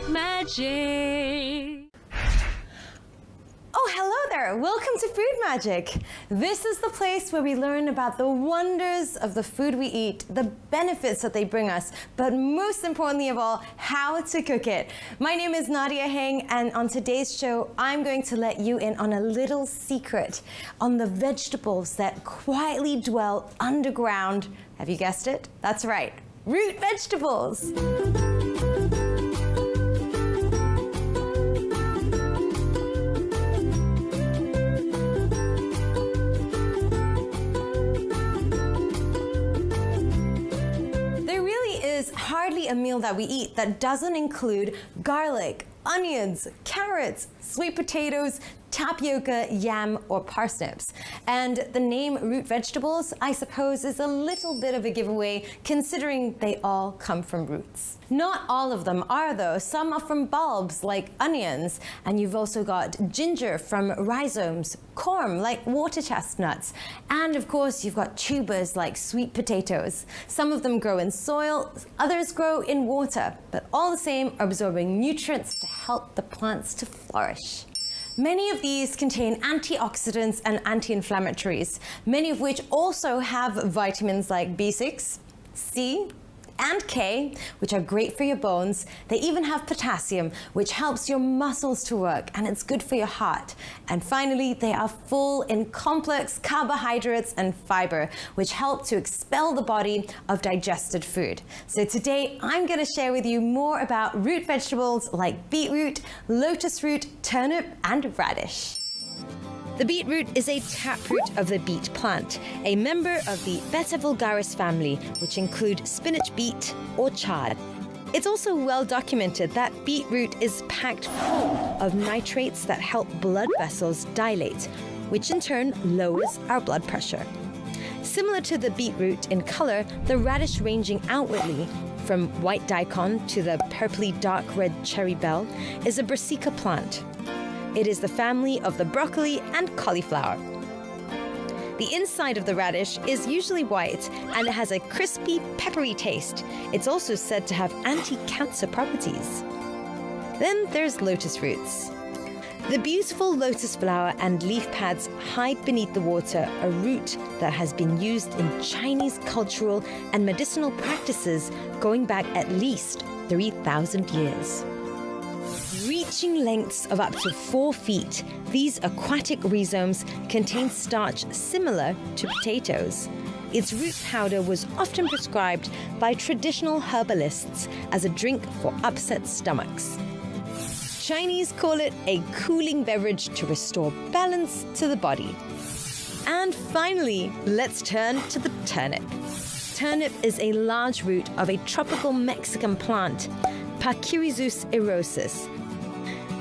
Magic. Oh, hello there. Welcome to Food Magic. This is the place where we learn about the wonders of the food we eat, the benefits that they bring us, but most importantly of all, how to cook it. My name is Nadia Heng, and on today's show, I'm going to let you in on a little secret on the vegetables that quietly dwell underground. Have you guessed it? That's right, root vegetables. Hardly a meal that we eat that doesn't include garlic, onions, carrots, sweet potatoes, tapioca, yam, or parsnips. And the name root vegetables, I suppose, is a little bit of a giveaway considering they all come from roots. Not all of them are though. Some are from bulbs like onions, and you've also got ginger from rhizomes, corm like water chestnuts, and of course you've got tubers like sweet potatoes. Some of them grow in soil, others grow in water, but all the same are absorbing nutrients to help the plants to flourish. Many of these contain antioxidants and anti-inflammatories, many of which also have vitamins like B6, C, and K, which are great for your bones. They even have potassium, which helps your muscles to work, and it's good for your heart. And finally, they are full in complex carbohydrates and fiber, which help to expel the body of digested food. So today, I'm going to share with you more about root vegetables like beetroot, lotus root, turnip, and radish. The beetroot is a taproot of the beet plant, a member of the Beta vulgaris family, which include spinach beet or chard. It's also well documented that beetroot is packed full of nitrates that help blood vessels dilate, which in turn lowers our blood pressure. Similar to the beetroot in color, the radish ranging outwardly from white daikon to the purpley dark red cherry bell is a brassica plant. It is the family of the broccoli and cauliflower. The inside of the radish is usually white and it has a crispy, peppery taste. It's also said to have anti-cancer properties. Then there's lotus roots. The beautiful lotus flower and leaf pads hide beneath the water a root that has been used in Chinese cultural and medicinal practices going back at least 3,000 years. Reaching lengths of up to 4 feet, these aquatic rhizomes contain starch similar to potatoes. Its root powder was often prescribed by traditional herbalists as a drink for upset stomachs. Chinese call it a cooling beverage to restore balance to the body. And finally, let's turn to the turnip. Turnip is a large root of a tropical Mexican plant, Pachyrrhizus erosus.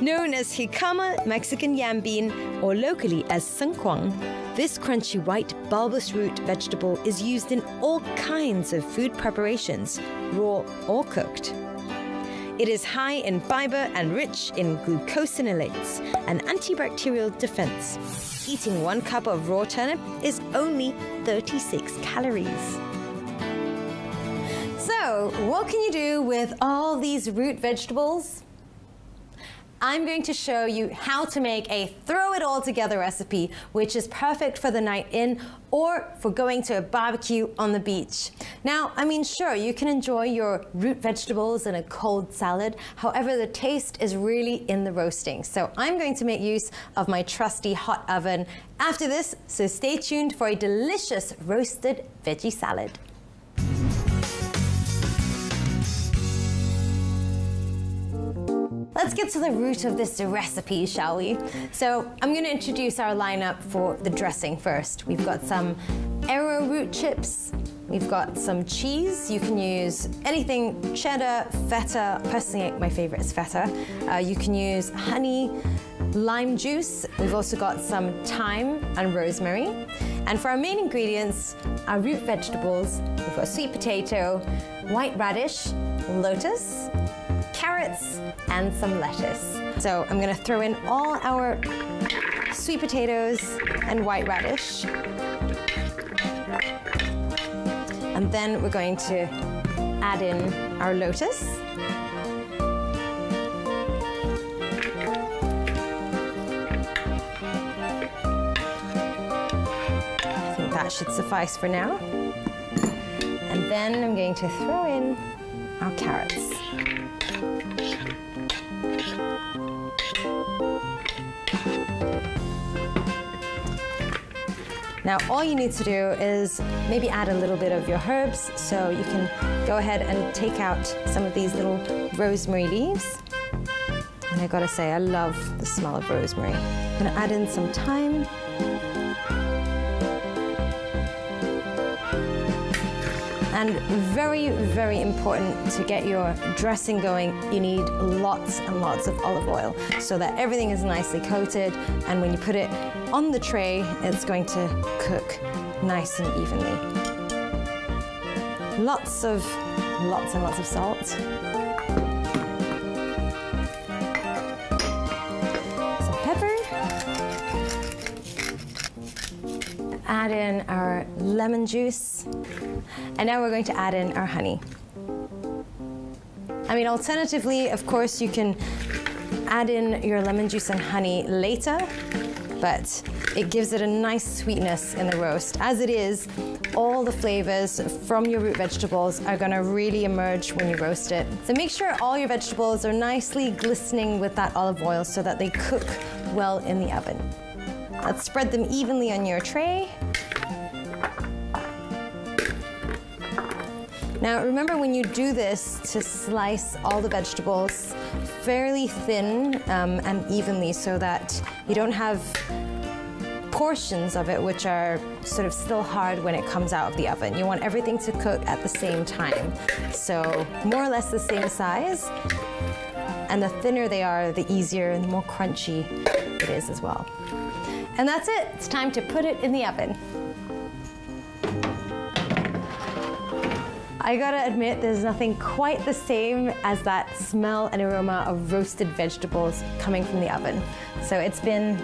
Known as jicama, Mexican yam bean, or locally as sengkuang, this crunchy white bulbous root vegetable is used in all kinds of food preparations, raw or cooked. It is high in fiber and rich in glucosinolates, an antibacterial defense. Eating 1 cup of raw turnip is only 36 calories. So, what can you do with all these root vegetables? I'm going to show you how to make a throw-it-all-together recipe, which is perfect for the night in or for going to a barbecue on the beach. Now, I mean, sure, you can enjoy your root vegetables in a cold salad. However, the taste is really in the roasting. So I'm going to make use of my trusty hot oven after this, so stay tuned for a delicious roasted veggie salad. Let's get to the root of this recipe, shall we? So I'm going to introduce our lineup for the dressing first. We've got some arrowroot chips. We've got some cheese. You can use anything, cheddar, feta. Personally, my favorite is feta. You can use honey, lime juice. We've also got some thyme and rosemary. And for our main ingredients, our root vegetables, we've got sweet potato, white radish, lotus, carrot, carrots and some lettuce. So I'm gonna throw in all our sweet potatoes and white radish. And then we're going to add in our lotus. I think that should suffice for now. And then I'm going to throw in our carrots. Now, all you need to do is maybe add a little bit of your herbs, so you can go ahead and take out some of these little rosemary leaves. And I gotta say, I love the smell of rosemary. I'm gonna add in some thyme. And very, very important to get your dressing going, you need lots and lots of olive oil so that everything is nicely coated, and when you put it on the tray, it's going to cook nice and evenly. Lots and lots of salt. Some pepper. Add in our lemon juice. And now we're going to add in our honey. I mean, alternatively, of course, you can add in your lemon juice and honey later, but it gives it a nice sweetness in the roast. As it is, all the flavors from your root vegetables are gonna really emerge when you roast it. So make sure all your vegetables are nicely glistening with that olive oil so that they cook well in the oven. Let's spread them evenly on your tray. Now remember, when you do this, to slice all the vegetables fairly thin and evenly so that you don't have portions of it which are sort of still hard when it comes out of the oven. You want everything to cook at the same time. So more or less the same size, and the thinner they are, the easier and the more crunchy it is as well. And that's it. It's time to put it in the oven. I gotta admit, there's nothing quite the same as that smell and aroma of roasted vegetables coming from the oven. So it's been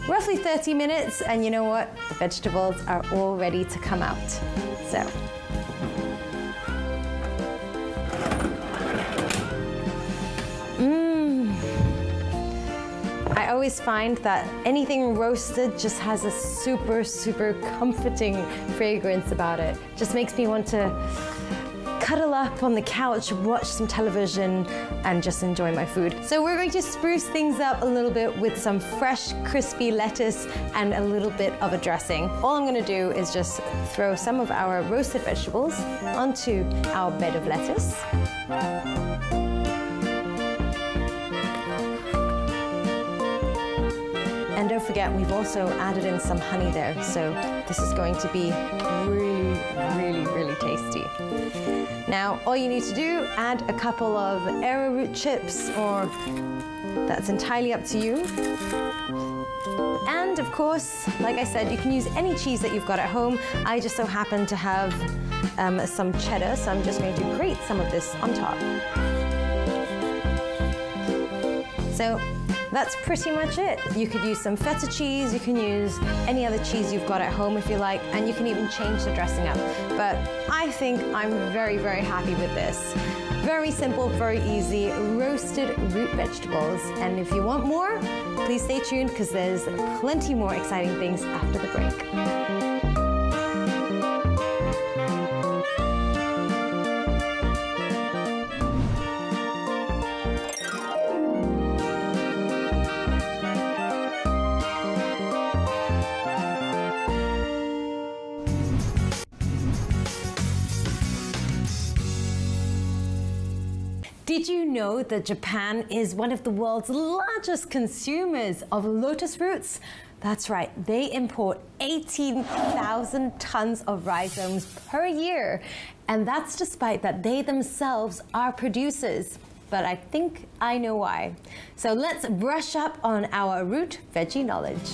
roughly 30 minutes, and you know what? The vegetables are all ready to come out. So. I always find that anything roasted just has a super, super comforting fragrance about it. Just makes me want to cuddle up on the couch, watch some television, and just enjoy my food. So we're going to spruce things up a little bit with some fresh, crispy lettuce and a little bit of a dressing. All I'm gonna do is just throw some of our roasted vegetables onto our bed of lettuce. And don't forget, we've also added in some honey there, so this is going to be really, really, really tasty. Now, all you need to do, add a couple of arrowroot chips, or that's entirely up to you. And of course, like I said, you can use any cheese that you've got at home. I just so happen to have some cheddar, so I'm just going to grate some of this on top. So that's pretty much it. You could use some feta cheese, you can use any other cheese you've got at home if you like, and you can even change the dressing up. But I think I'm very, very happy with this. Very simple, very easy, roasted root vegetables. And if you want more, please stay tuned, because there's plenty more exciting things after the break. Did you know that Japan is one of the world's largest consumers of lotus roots? That's right, they import 18,000 tons of rhizomes per year. And that's despite that they themselves are producers. But I think I know why. So let's brush up on our root veggie knowledge.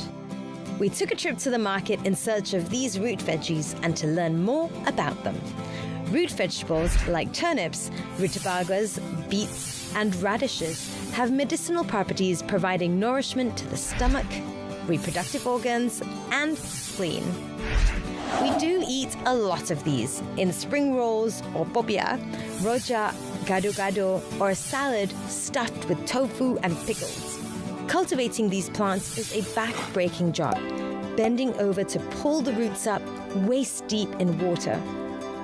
We took a trip to the market in search of these root veggies and to learn more about them. root vegetables like turnips, rutabagas, beets, and radishes have medicinal properties providing nourishment to the stomach, reproductive organs, and spleen. We do eat a lot of these in spring rolls or bobia, rojak, gado-gado, or a salad stuffed with tofu and pickles. Cultivating these plants is a back-breaking job, bending over to pull the roots up waist-deep in water.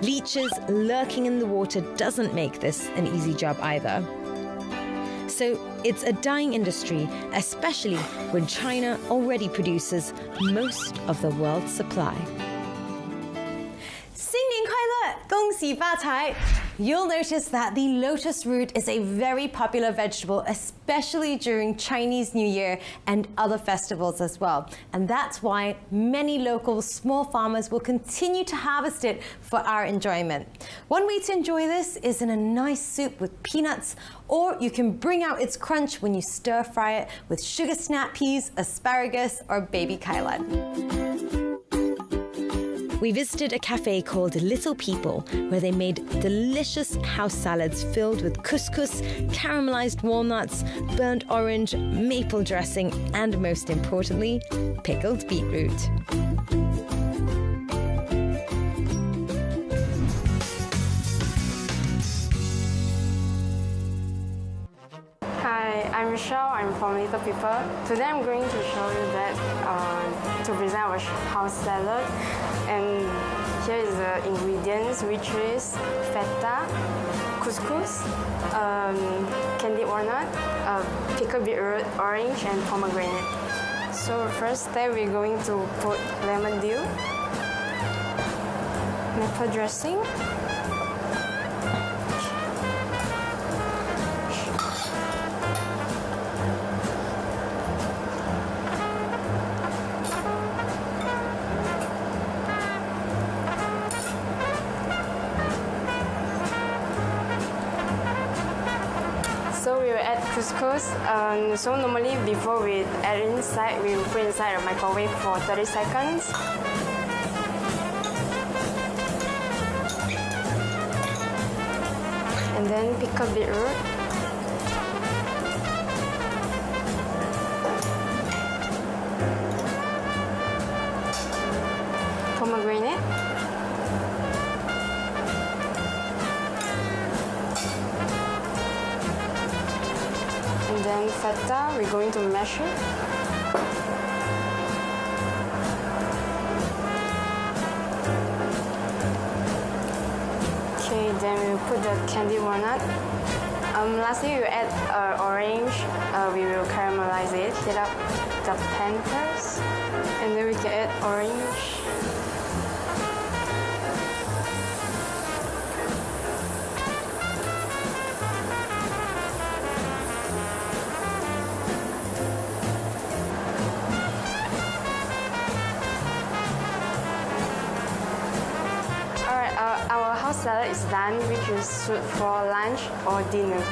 Leeches lurking in the water doesn't make this an easy job either. So it's a dying industry, especially when China already produces most of the world's supply. 新年快乐，恭喜发财! You'll notice that the lotus root is a very popular vegetable, especially during Chinese New Year and other festivals as well. And that's why many local small farmers will continue to harvest it for our enjoyment. One way to enjoy this is in a nice soup with peanuts, or you can bring out its crunch when you stir fry it with sugar snap peas, asparagus, or baby kailan. We visited a cafe called Little People, where they made delicious house salads filled with couscous, caramelized walnuts, burnt orange, maple dressing, and most importantly, pickled beetroot. Hi, I'm Michelle. I'm from Little People. Today I'm going to show you that to present our house salad. And here is the ingredients, which is feta, couscous, candied walnut, pickled beetroot, orange, and pomegranate. So first step, we're going to put lemon dew, maple dressing, so we will add couscous. So normally before we add inside, we will put inside the microwave for 30 seconds. And then pickled beetroot. Pomegranate. And then feta, we're going to mash it. Okay, then we'll put the candied walnut. Lastly, we'll add orange. We will caramelize it. Heat up the pan first, and then we can add orange. Our house salad is done, which is suit for lunch or dinner.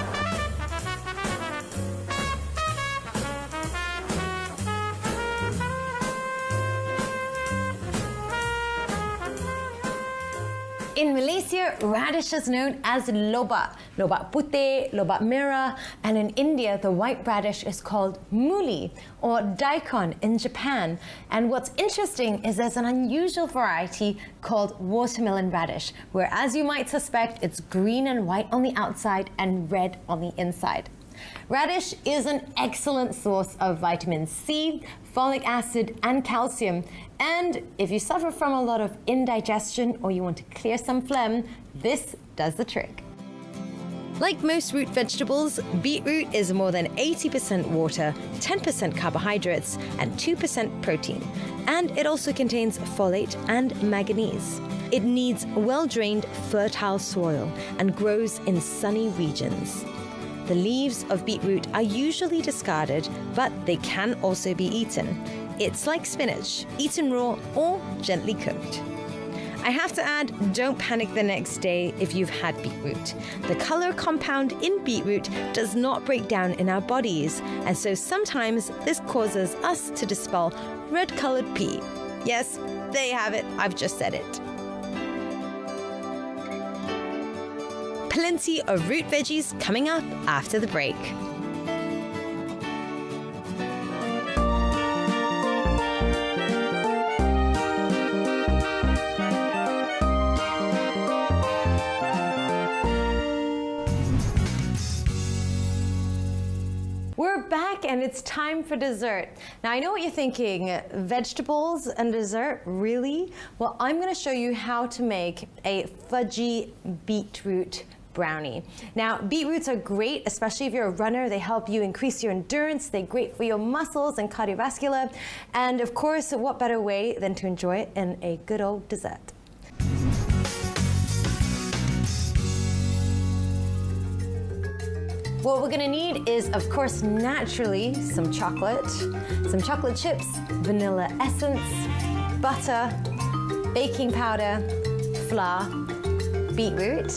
In Malaysia, radish is known as lobak, lobak putih, lobak merah, and in India, the white radish is called muli, or daikon in Japan. And what's interesting is there's an unusual variety called watermelon radish, where, as you might suspect, it's green and white on the outside and red on the inside. Radish is an excellent source of vitamin C, folic acid, and calcium. And if you suffer from a lot of indigestion or you want to clear some phlegm, this does the trick. Like most root vegetables, beetroot is more than 80% water, 10% carbohydrates, and 2% protein. And it also contains folate and manganese. It needs well-drained, fertile soil and grows in sunny regions. The leaves of beetroot are usually discarded, but they can also be eaten. It's like spinach, eaten raw or gently cooked. I have to add, don't panic the next day if you've had beetroot. The color compound in beetroot does not break down in our bodies, and so sometimes this causes us to dispel red-colored pee. Yes, there you have it, I've just said it. plenty of root veggies coming up after the break. We're back and it's time for dessert. Now I know what you're thinking, vegetables and dessert, really? Well, I'm gonna show you how to make a fudgy beetroot brownie. Now, beetroots are great, especially if you're a runner. They help you increase your endurance. They're great for your muscles and cardiovascular. And of course, what better way than to enjoy it in a good old dessert? What we're gonna need is, of course, naturally, some chocolate chips, vanilla essence, butter, baking powder, flour, beetroot,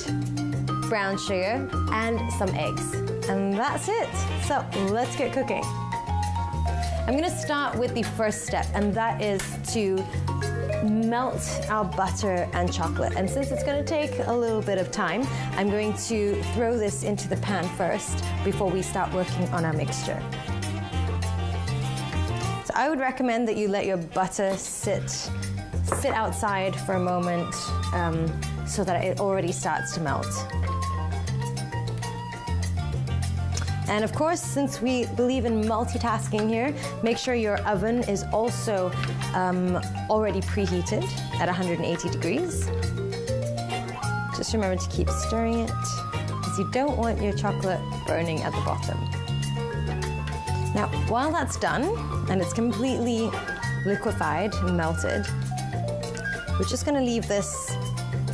brown sugar, and some eggs. And that's it. So let's get cooking. I'm gonna start with the first step, and that is to melt our butter and chocolate. And since it's going to take a little bit of time, I'm going to throw this into the pan first before we start working on our mixture. So I would recommend that you let your butter sit outside for a moment so that it already starts to melt. And of course, since we believe in multitasking here, make sure your oven is also already preheated at 180 degrees. Just remember to keep stirring it, because you don't want your chocolate burning at the bottom. Now, while that's done, and it's completely liquefied and melted, we're just gonna leave this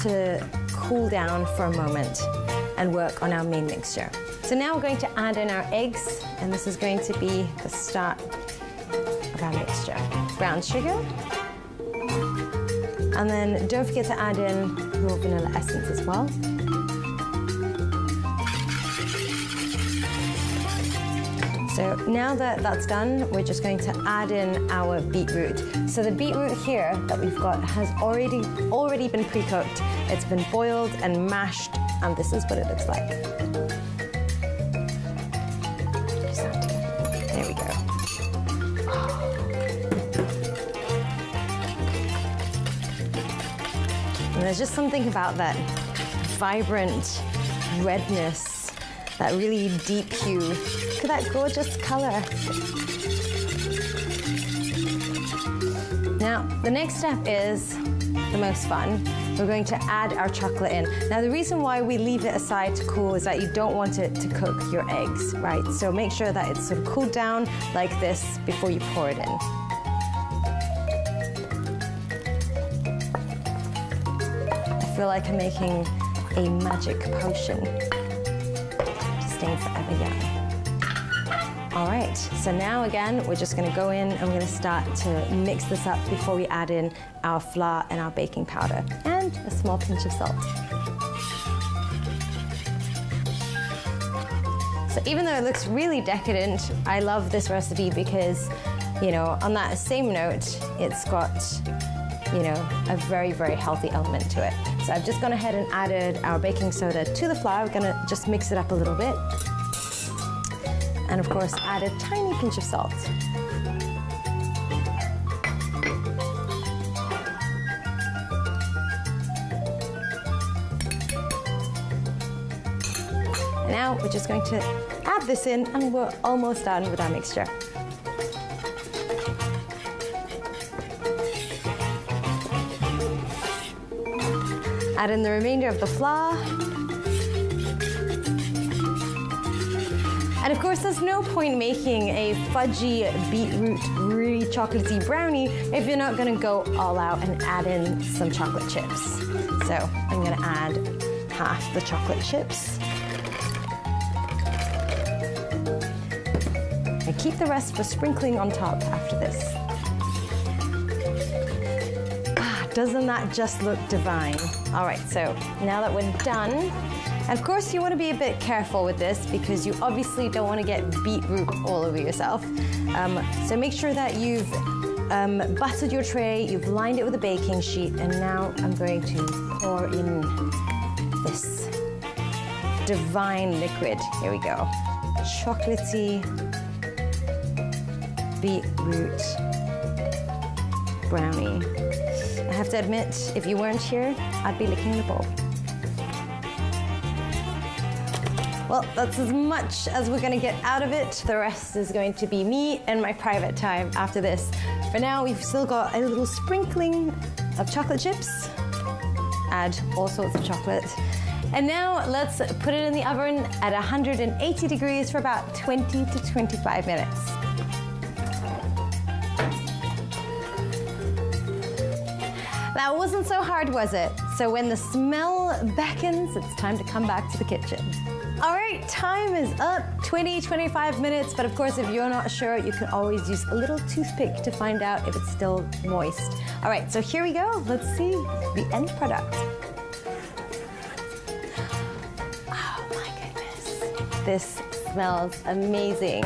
to cool down for a moment and work on our main mixture. So now we're going to add in our eggs, and this is going to be the start of our mixture. Brown sugar, and then don't forget to add in your vanilla essence as well. So now that that's done, we're just going to add in our beetroot. So the beetroot here that we've got has already been pre-cooked. It's been boiled and mashed, and this is what it looks like. There we go. And there's just something about that vibrant redness, that really deep hue. Look at that gorgeous color. Now, the next step is the most fun. We're going to add our chocolate in. Now, the reason why we leave it aside to cool is that you don't want it to cook your eggs, right? So make sure that it's sort of cooled down like this before you pour it in. I feel like I'm making a magic potion to stay forever young. All right, so now again, we're just gonna go in and we're gonna start to mix this up before we add in our flour and our baking powder and a small pinch of salt. So even though it looks really decadent, I love this recipe because, you know, on that same note, it's got, you know, a very, very healthy element to it. So I've just gone ahead and added our baking soda to the flour. We're gonna just mix it up a little bit. And of course, add a tiny pinch of salt. And now we're just going to add this in, and we're almost done with our mixture. Add in the remainder of the flour. And of course, there's no point making a fudgy beetroot really chocolatey brownie if you're not gonna go all out and add in some chocolate chips. So I'm gonna add half the chocolate chips. And keep the rest for sprinkling on top after this. Doesn't that just look divine? All right, so now that we're done, and of course you want to be a bit careful with this because you obviously don't want to get beetroot all over yourself. So make sure that you've buttered your tray, you've lined it with a baking sheet, and now I'm going to pour in this divine liquid. Here we go. Chocolatey beetroot brownie. I have to admit, if you weren't here, I'd be licking the bowl. Well, that's as much as we're gonna get out of it. The rest is going to be me and my private time after this. For now, we've still got a little sprinkling of chocolate chips. Add all sorts of chocolate. And now let's put it in the oven at 180 degrees for about 20 to 25 minutes. That wasn't so hard, was it? So when the smell beckons, it's time to come back to the kitchen. All right, time is up, 20-25 minutes, but of course, if you're not sure, you can always use a little toothpick to find out if it's still moist. All right, so here we go. Let's see the end product. Oh my goodness. This smells amazing.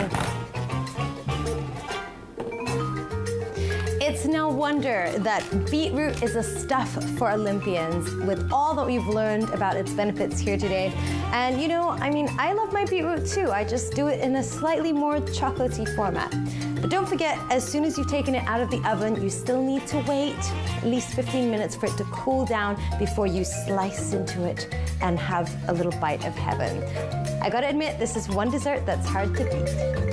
It's no wonder that beetroot is a stuff for Olympians with all that we've learned about its benefits here today. And you know, I mean, I love my beetroot too. I just do it in a slightly more chocolatey format. But don't forget, as soon as you've taken it out of the oven, you still need to wait at least 15 minutes for it to cool down before you slice into it and have a little bite of heaven. I gotta admit, this is one dessert that's hard to beat.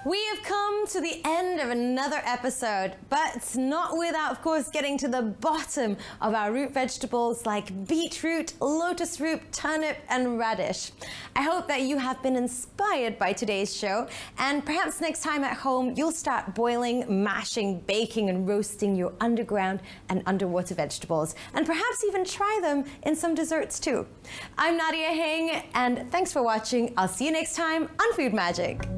We have come to the end of another episode, but not without, of course, getting to the bottom of our root vegetables like beetroot, lotus root, turnip, and radish. I hope that you have been inspired by today's show, and perhaps next time at home, you'll start boiling, mashing, baking, and roasting your underground and underwater vegetables, and perhaps even try them in some desserts too. I'm Nadia Heng, and thanks for watching. I'll see you next time on Food Magic.